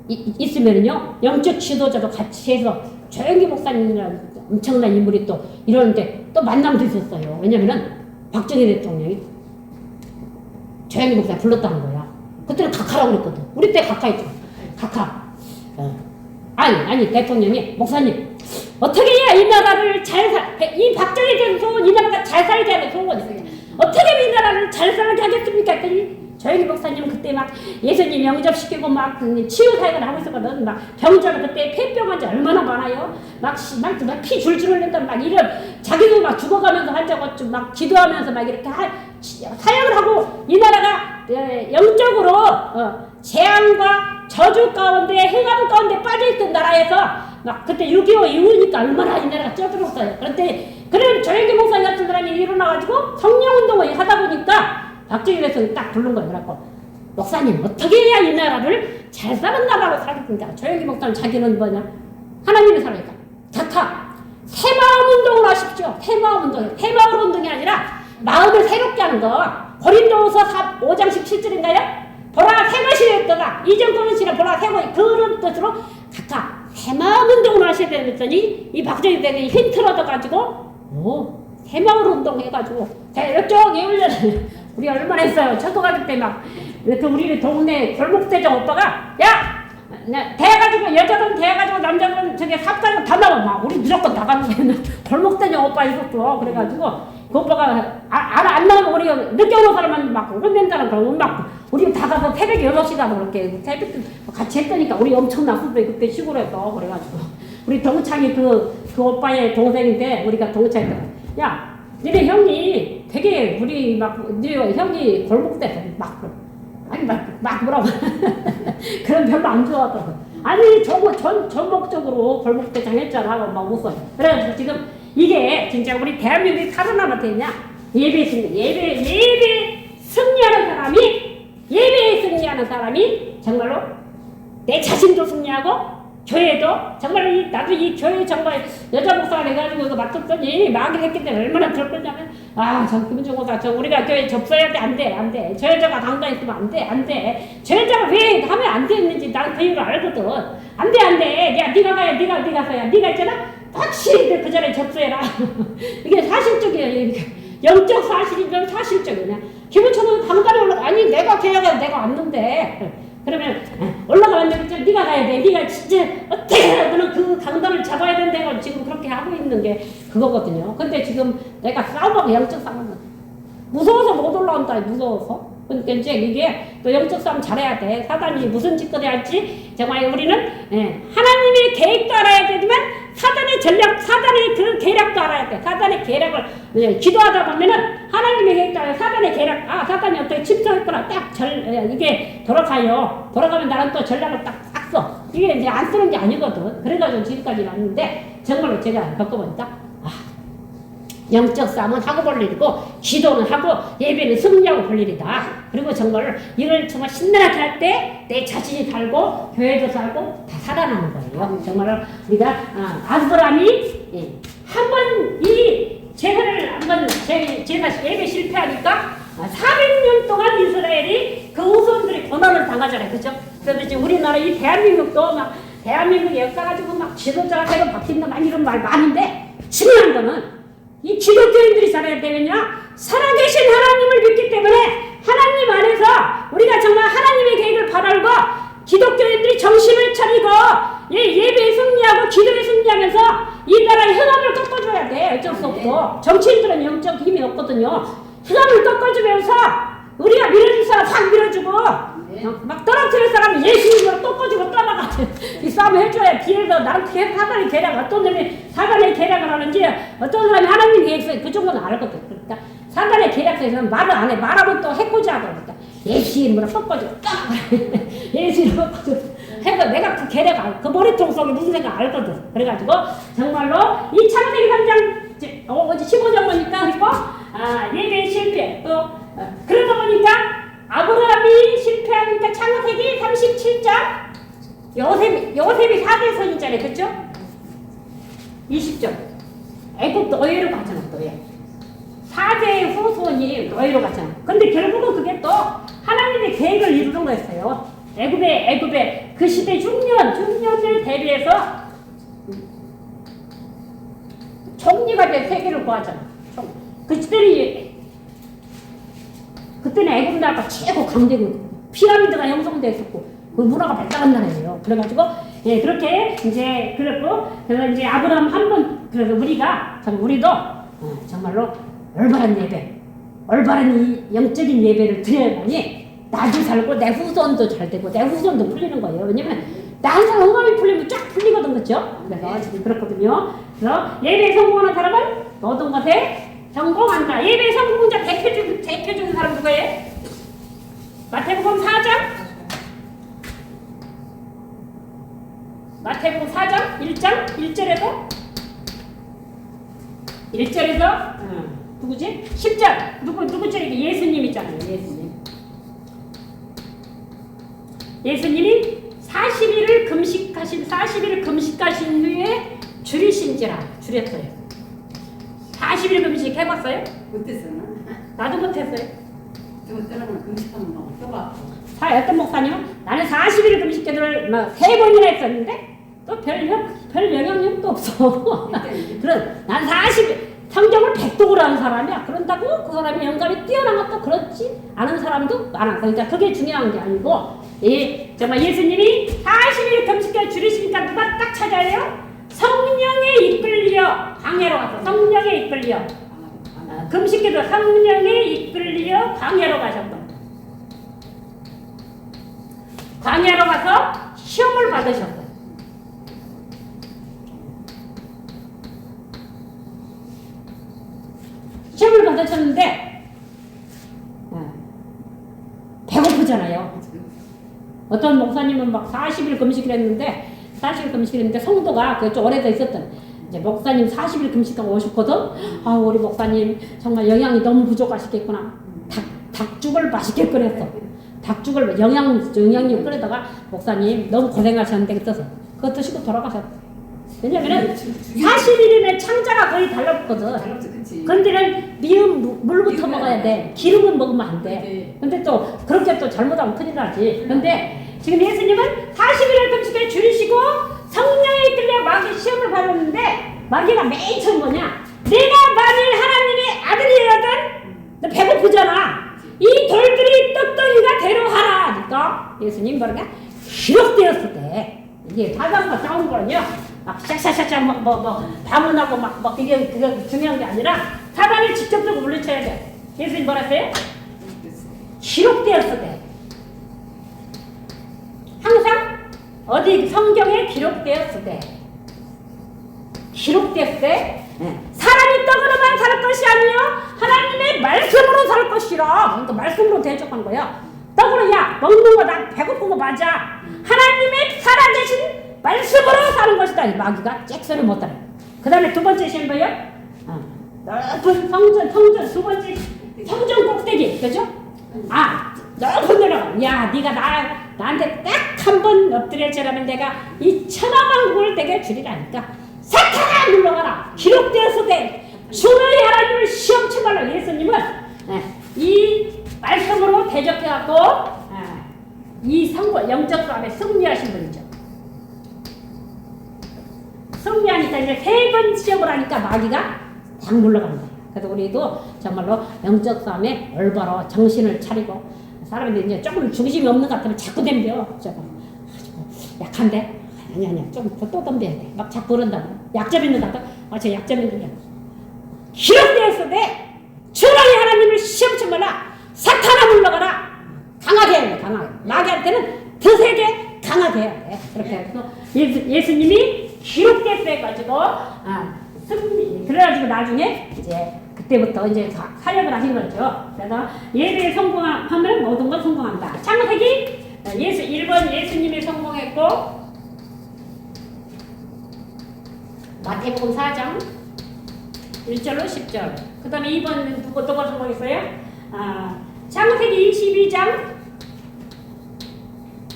S1: 있으면요, 영적 지도자도 같이 해서 조영기 목사님이라는 엄청난 인물이 또 이러는데 또 만남도 있었어요. 왜냐면은 박정희 대통령이 조영기 목사 불렀다는 거야. 그때는 각하라고 그랬거든. 우리 때 각하였죠. 각하. 아니, 대통령이, 목사님, 어떻게 해야 이 나라를 이 박정희 대통령 이 나라가 잘 살게 하는 소원이 있어요. 어떻게 하면 이 나라를 잘 살게 하겠습니까? 했더니 조영기 목사님 그때 막 예수님 영접시키고 막 치유사역을 하고 있었거든. 막 병자가 그때 폐병 환자 얼마나 많아요. 막 피 줄줄 흘린다는 막 이런, 자기도 막 죽어가면서 환자고 막 기도하면서 막 이렇게 사역을 하고, 이 나라가 영적으로 재앙과 저주 가운데 행함 가운데 빠져있던 나라에서 막 그때 6.25 이후니까 얼마나 이 나라가 쪄들었어요. 그런데 그런 조영기 목사 같은 사람이 일어나가지고 성령운동을 하다 보니까 박정희 대통령이 딱 부른 거예요. 그래갖고, 목사님, 어떻게 해야 이 나라를 잘 사는 나라로 살겠습니까? 조영기 목사는 자기는 뭐냐? 하나님이 살아니까. 각하, 새마음 운동을 하십시오. 새마음 운동이 아니라 마음을 새롭게 하는 거. 고린도후서 5장 17절인가요? 보라 새것이 되었다. 이전 것이라 보라 새것이, 그런 뜻으로 각하 새마음 운동을 하셔야 되랬더니, 이 박정희 대통령이 힌트를 얻어가지고 새마을 운동 해가지고 이쪽에 훈련을 우리 얼마나 했어요. 초등학교 때 막 우리 동네 골목대장 오빠가, 야! 대가지고 여자들은 대가지고 남자들은 저기 삽가지고 다 나와. 막 우리 무조건 나가는 거예요. 골목대장 오빠 있었어. 그래가지고 그 오빠가 안 나오면 우리 늦게 오는 사람은 막 혼낸다는 거. 막 우리 다 가서 새벽 6시 가서 그렇게 새벽 같이 했더니까 우리 엄청 났었어요. 그때 시골에서. 그래가지고 우리 동창이 그 오빠의 동생인데, 우리가 동창이, 야, 니네 형이 되게 우리 니네 형이 골목대에서 막 뭐라고 그런 별로 안 좋아하더라고. 아니 전목적으로 골목대장 했잖아 하고 막 웃어요. 그래가지고 지금 이게 진짜 우리 대한민국이 살아남아 됐냐? 예배에 승리하는 사람이 정말로 내 자신도 승리하고, 교회도 정말 나도 이 교회 정말 여자 목사가 돼가지고 이거 맡았더니 마귀 했기 때문에 얼마나 들었냐면, 저 김은정 목사, 우리가 교회 접수해야 돼. 안 돼. 저 여자가 강단에 있으면 안 돼. 저 여자가 왜 하면 안 되는지 나는 그 이유를 알거든. 안 돼. 야, 네가 가야, 네가 가야. 네가 있잖아. 확실히 그 전에 접수해라. 이게 사실적이에요. 영적 사실이면 사실적이냐. 김은정은 강단에 올라가. 아니, 내가 계약해서 내가 왔는데. 그러면 올라가는데 네가 가야 돼. 네가 진짜 어떻게 너는 그 강단을 잡아야 된다고 지금 그렇게 하고 있는 게 그거거든요. 근데 지금 내가 싸움하고 영적 싸움은 무서워서 못 올라온다. 무서워서. 그러니까 이제 이게 또 영적 싸움 잘해야 돼. 사단이 무슨 짓거리 할지 정말 우리는 하나님의 계획도 알아야 되지만 사단의 전략, 사단의 그 계략도 알아야 돼. 사단의 계략을 기도하다 보면은 하나님의 계획도 알아야 돼. 사단의 계략, 사단이 어떻게 침투했구나. 이게 돌아가요. 돌아가면 나는 또 전략을 딱 써. 이게 이제 안 쓰는 게 아니거든. 그래가지고 지금까지 왔는데 정말로 제가 겪어보니까 영적 싸움은 하고 볼 일이고, 기도는 하고 예배는 승리하고 볼 일이다. 그리고 정말 이걸 정말 신나게 할 때 내 자신이 살고 교회도 살고 다 살아나는 거예요. 정말 우리가 아브라함이 한번 이 제사를 한번 제사 예배 실패하니까 400년 동안 이스라엘이 그 후손들이 고난을 당하잖아요. 그죠? 그래서 이제 우리나라 이 대한민국도 막 대한민국 역사 가지고 막 지도자가 새로 바뀐다 막 이런 말 많은데, 중요한 거는 이 기독교인들이 살아야 되면요, 살아계신 하나님을 믿기 때문에 하나님 안에서 우리가 정말 하나님의 계획을 바라고 기독교인들이 정신을 차리고 예배에 승리하고 기도에 승리하면서 이 나라의 흑암을 꺾어줘야 돼. 어쩔 수 없어. 정치인들은 영적 힘이 없거든요. 흑암을 꺾어주면서 우리가 밀어줄 사람 확 밀어주고, 막 떨어뜨릴 사람은 예수님으로 꺾어주고 떠나가. 이 싸움 해줘야 뒤에서 나름 사단의 계략, 어떤 놈이 사단의 계략을 하는지, 어떤 사람이 하나님 계획서 그 정도는 알거든. 그러니까 사단의 계략서에서는 말을 안 해. 말하면 또 해코지 하고 그러니까 예수의 이름으로 꺾어주고 딱 예수의 이름으로 꺾어주고 해서 내가 그 계략 그 머리통 속에 무슨 생각 알거든. 그래가지고 정말로 이 창세기 3장 어제 15장 보니까 그리고 예배 실패 또 그러다 보니까 아브라함이 실패하니까 창세기 37장 요셉이 4대 선지자래. 그쵸? 20절 애굽 노예로 가잖아. 노예 4대 후손이 노예로 가잖아. 근데 결국은 그게 또 하나님의 계획을 이루는 거였어요. 애굽의 그 시대 중년을 대비해서 총리가 된 세계를 구하잖아. 그때는 애굽 나라가 최고 강대국, 피라미드가 형성됐었고 그 문화가 발달한 나라예요. 그래가지고 그렇게 이제 그랬고 그래서 이제 아브라함 한 번 그래서 우리도 정말로 올바른 예배, 올바른 이 영적인 예배를 드려야만이 나도 살고 내 후손도 잘 되고 내 후손도 풀리는 거예요. 왜냐면 나 항상 응답이 풀리면 쫙 풀리거든. 그렇죠? 그래서 지금 그렇거든요. 그래서 예배에 성공하는 사람은 모든 것에 성공한다. 예배에 성공자 대표적인 사람 누구예요? 마태복음 4장 1장 1절에서 누구지? 10절 누구지? 예수님 있잖아요. 예수님이 40일을 금식하신 후에 줄였어요. 40일 금식 해봤어요?
S2: 못했어.
S1: 나도 못했어요.
S2: 좀 때려면 금식하는 거 써봐.
S1: 어떤 목사님은 나는 40일 금식 기도를 3번이나 했었는데 또 별 영향력도 없어. 난 40일 성경을 100독으로 하는 사람이야. 그런다고 그 사람이 영감이 뛰어난 것도 그렇지 않은 사람도 많아. 그러니까 그게 중요한 게 아니고 정말 예수님이 40일 금식기를 줄이시니까 누가 딱 찾아요? 성령에 이끌려 광야로 갔어. 성령에 이끌려 금식기도 성령에 이끌려 광야로 가셨던. 광야로 가서 시험을 받으셨어요. 시험을 받으셨는데 배고프잖아요. 어떤 목사님은 막 40일 금식을 했는데 성도가 그 좀 오래돼 있었던 이제 목사님 40일 금식하고 오셨거든. 우리 목사님 정말 영양이 너무 부족하시겠구나. 닭죽을 맛있게 끓였어. 닭죽을 영양육 끓여다가 목사님 너무 고생하셨는데 그거 드시고 돌아가셨어. 왜냐면은 40일이면 창자가 거의 달라붙거든. 그런데는 미음 물부터 먹어야 돼. 기름은 먹으면 안 돼. 근데 또 그렇게 또 잘못하면 큰일 나지. 근데 지금 예수님은 40일을 금식을 줄이시고 성령에 이끌려 마귀 시험을 받았는데 마귀가 맨 처음 뭐냐? 내가 만일 하나님의 아들이라든 너 배고프잖아. 이 돌들이 떡덩이가 되로 하라. 그러니까 예수님 뭐라냐? 기록되었을 때 이게 사단과 싸우는 거는요. 막 샤샤샤샤 방언하고 막 그게 중요한 게 아니라 사단을 직접적으로 물리쳐야 돼. 예수님 뭐라 했어요? 기록되었을 때. 항상 어디 성경에 기록되었을 때. 사람이 떡으로만 살 것이 아니요 하나님의 말씀으로 살 것이라. 그러니까 말씀으로 대적한 거야. 떡으로 먹는 거 나 배고픈 거 맞아. 하나님의 살아계신 말씀으로 사는 것이다. 이 마귀가 잭소리 못 따라. 그 다음에 두 번째 시험 뭐예요? 넓은 성전 두 번째 성전 꼭대기. 그죠? 넓은 데로 네가 나한테 딱 한 번 엎드릴 줄라면 내가 이 천하만국을 내게 주리라니까. 사탄아 물러가라. 기록되어서 주의 하나님을 시험치 말라. 예수님은 이 말씀으로 대적해갖고 이 영적 싸움에 승리하신 분이죠. 승리하니까 이제 3번 시험을 하니까 마귀가 딱 물러가는 거예요. 그래서 우리도 정말로 영적 싸움에 올바로 정신을 차리고 사람들이 이제 조금 중심이 없는 것 같으면 자꾸 덤벼. 약한데? 아니야. 좀 또 덤벼야 돼. 막 자꾸 그런다고. 약점 있는 것 같아. 저 약점 있는 게 기록되었을 때 주의 하나님을 시험치 말라. 사탄아 물러가라. 강하게 해야 돼. 강하게. 마귀한테는 더 세게 강하게 해야 돼. 그렇게 해서 예수님이 기록됐어 해가지고 승리. 그래가지고 나중에 이제 그때부터 이제 사역을 하신 거죠. 그래서 예배에 성공하면 모든 건 성공한다. 창세기 1번 예수님이 성공했고, 마태복음 4장 1절로 10절. 그 다음에 2번 누가 성공했어요? 창세기 22장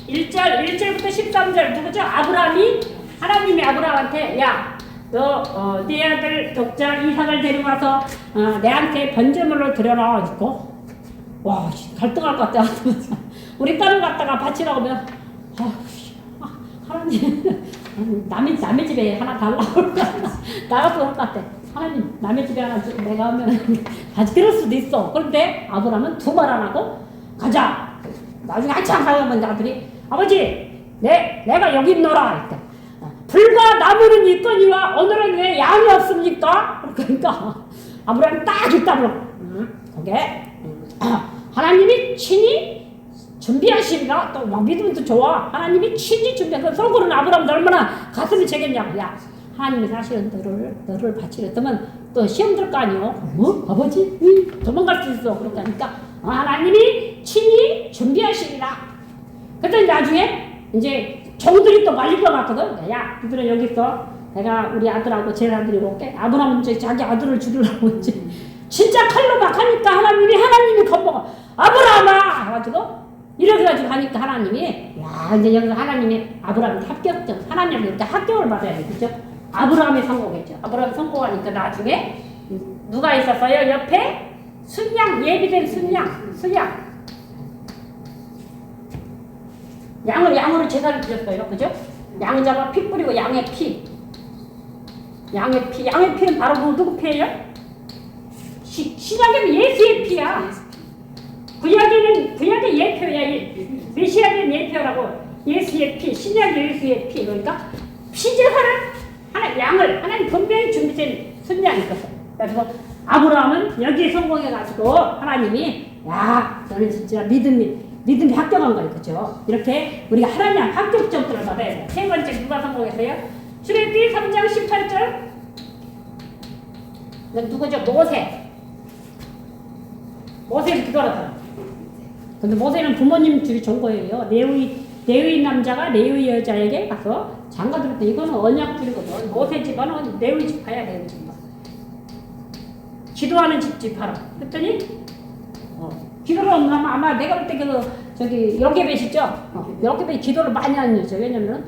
S1: 1절부터 13절 누구죠? 아브라함이 하나님이 아브라함한테 내 아들 독자 이삭을 데려와서 내한테 번제물로 드려라 했고, 와 갈등할 것 같아. 우리 딸을 갖다가 바치라고 하면 하나님 남의 집에 하나 달라고 그럴 것 같아. 나가서 그럴 것 같아. 하나님 남의 집에 하나 내가 하면 그럴 수도 있어. 그런데 아브라함은 두 말 안 하고 가자. 나중에 한참 가면 아들이 아버지 내가 여기 있노라 이때 불과 나무는 있거니와 오늘은 왜 양이 없습니까? 그러니까 아브라함이 딱 있다고 그게 하나님이 친히 준비하시리라. 또 막 믿음도 좋아. 하나님이 친히 준비하시리라. 속으로는 아브라함도 얼마나 가슴이 재겠냐고. 하나님이 사실은 너를 바치랬으면 또 시험 들 거 아니요. 아버지? 도망갈 수 있어. 그러니까 하나님이 친히 준비하시리라. 그랬더니 나중에 이제 종들이 또 말릴 것 같거든. 너희들은 여기 있어. 내가 우리 아들하고 제 아들이 올게. 아브라함은 이제 자기 아들을 죽이려고 이제 진짜 칼로 막 하니까 하나님이 겁먹어. 아브라함아! 해가지고 이렇게 가지고 하니까 하나님이 이제 여기서 하나님이 아브라함한테 합격점. 하나님한테 합격을 받아야 돼. 그죠? 아브라함이 성공했죠. 아브라함이 성공하니까 나중에 누가 있었어요? 옆에 순양, 예비된 순양. 양으로 제사를 드렸어요. 그죠? 양 잡아 피 뿌리고 양의 피는 바로 누구 피예요? 신약에는 예수의 피야. 구약의 예표야. 메시아는 예표라고. 예수의 피, 신약의 예수의 피. 그러니까 피제사를 하나님 분명히 준비된 순양이 있었어. 그래서 아브라함은 여기에 성공해가지고 하나님이 너는 진짜 믿음이 합격한 거예요. 그죠? 이렇게 우리가 하나님 합격 점수를 받아야 돼요. 세 번째 누가 성공했어요? 출애굽기 3장 18절. 누구죠? 모세를 기도하라. 근데 모세는 부모님 둘이 준 거예요. 레위 남자가 레위 여자에게 가서 장가들을 때 이거는 언약줄이거든. 모세 집안은 레위 집파야. 레위 집파. 기도하는 집하라. 그랬더니 기도를 하면 아마 내가 볼 때 요게벳이죠. 요게벳이 기도를 많이 하는 거죠. 왜냐면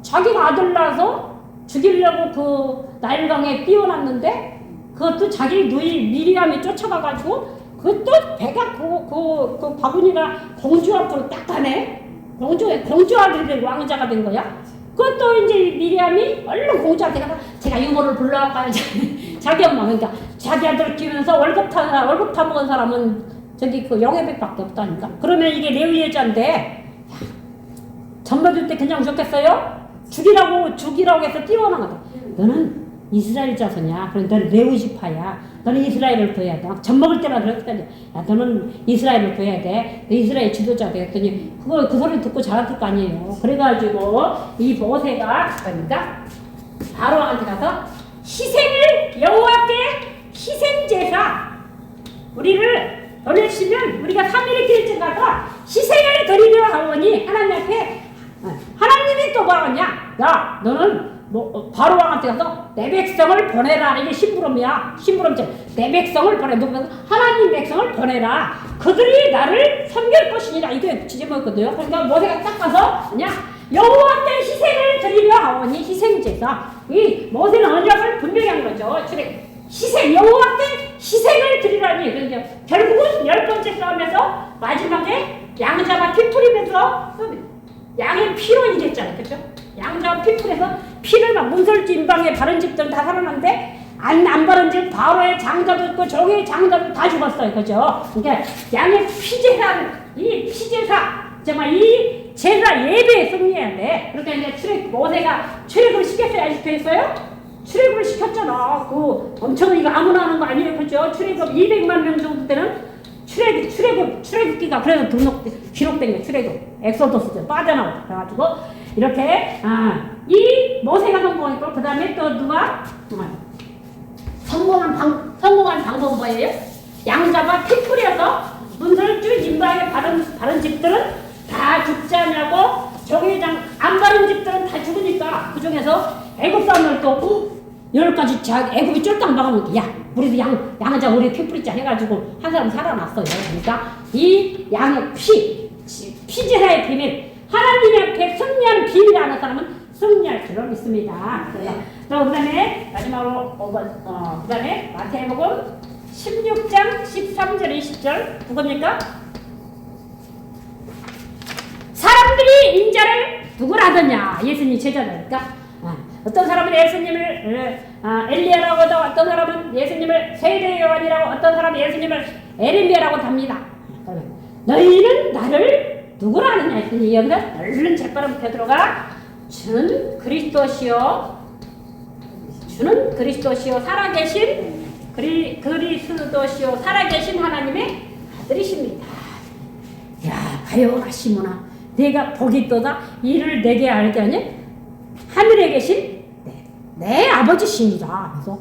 S1: 자기가 아들 낳아서 죽이려고 그 나일강에 띄워놨는데 그것도 자기 누이 미리암이 쫓아가가지고 그것도 배가 그 바구니가 공주 앞으로 딱 가네. 공주 아들이 왕자가 된 거야. 그것도 이제 미리암이 얼른 공주한테 가서 제가 유모를 불러갈까요? 자기 엄마. 그러니까 자기 아들 키우면서 월급 타먹은 사람은 그 요게벳밖에 없다니까. 그러면 이게 레위 여자인데 전부줄 때 그냥 좋겠어요? 죽이라고 해서 띄워나가다. 너는 이스라엘 자손이야. 그럼 너는 레위 지파야. 너는 이스라엘을 둬야 돼. 젖 먹을 때마다 그랬더니 너는 이스라엘을 둬야 돼. 너 이스라엘 지도자 되겠더니 그 소리 듣고 자랐을 거 아니에요. 그래가지고 이 모세가 그러니까 바로한테 가서 희생을 여호와께 희생제사 우리를 보내시면 우리가 3일의 길쯤 가서 희생을 드리려 하오니 하나님 앞에 하나님이 또 뭐라냐? 너는 바로 왕한테 가서 내 백성을 보내라. 이게 심부름이야. 심부름죄. 내 백성을 보내. 하나님 백성을 보내라. 그들이 나를 섬길 것이니라. 이게 지제목이거든요. 그러니까 모세가 딱 가서 그냥 여호와께 희생을 드리려 하오니 희생제사. 이 모세는 언약을 분명히 한 거죠. 여호와께 희생을 드리라니. 그러니까 결국은 10번째 싸움에서 마지막에 양자가 피 뿌리면서 양의 피로 이겼잖아요. 그렇죠? 양자가 피 뿌려서 피를 막 문설주 인방에 바른 집들은 다 살아났는데 안 바른 집 바로의 장자도 있고 종의 장자도 다 죽었어요. 그죠? 그러니까 양의 이 피제사 정말 이 제사 예배에 승리해야 돼. 그러니까 이제 모세가 출애굽을 시켰어요? 안 시켰어요? 출애굽을 시켰잖아. 엄청 이거 아무나 하는 거 아니에요. 그죠? 출애굽 200만 명 정도 되는 출애굽기가 그래서 기록된 거예요. 출애굽 엑소더스 빠져나오고 그래가지고 이렇게 이 모세가 성공했고 그 다음에 또 누가 성공한 방법은 뭐예요? 양자가 피 뿌려서 문서를 쭉 임박에 바른 집들은 다 죽지 않냐고 정회장 안 바른 집들은 다 죽으니까 그 중에서 애굽 사람을 또 10가지 애굽이 쫄딱 막으면 야 우리도 양자 우리 피 뿌리자 해가지고 한 사람 살아났어요. 그러니까 이 양의 피지사의 비밀 하나님 앞에 승리하는 비밀을 아는 사람은 승리할 줄로 믿습니다. 그 다음에 마지막으로 그 다음에 마태복음 16장 13절 20절 누굽니까? 사람들이 인자를 누구라 하더냐? 예수님 제자니까 어떤 사람은 예수님을 엘리야라고 하고 어떤 사람은 예수님을 세례 요한이라고 어떤 사람은 예수님을 에르미야라고 합니다. 너희는 나를 누구라 하느냐 했더니 여기서 얼른 재빠른 베드로가 주는 그리스도시요 살아계신 그리스도시요 살아계신 하나님의 아들이십니다. 야 가요하시구나 내가 복이 있도다 이를 내게 알게 하니 하늘에 계신 내 아버지시니라. 그래서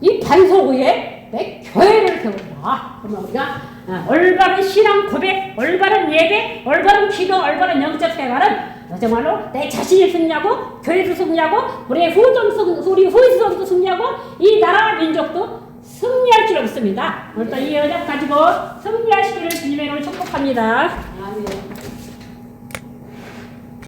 S1: 이 반석 위에 내 교회를 세운다. 그러면 우리가 올바른 신앙 고백, 올바른 예배, 올바른 기도, 올바른 영적 생활은 정말로 내 자신이 승리하고 교회도 승리하고 우리 후손도 승리하고 이 나라 민족도 승리할 줄 믿습니다. 오늘 또 이 은혜 가지고 승리하시기를 주님의 이름으로 축복합니다.
S2: 아멘.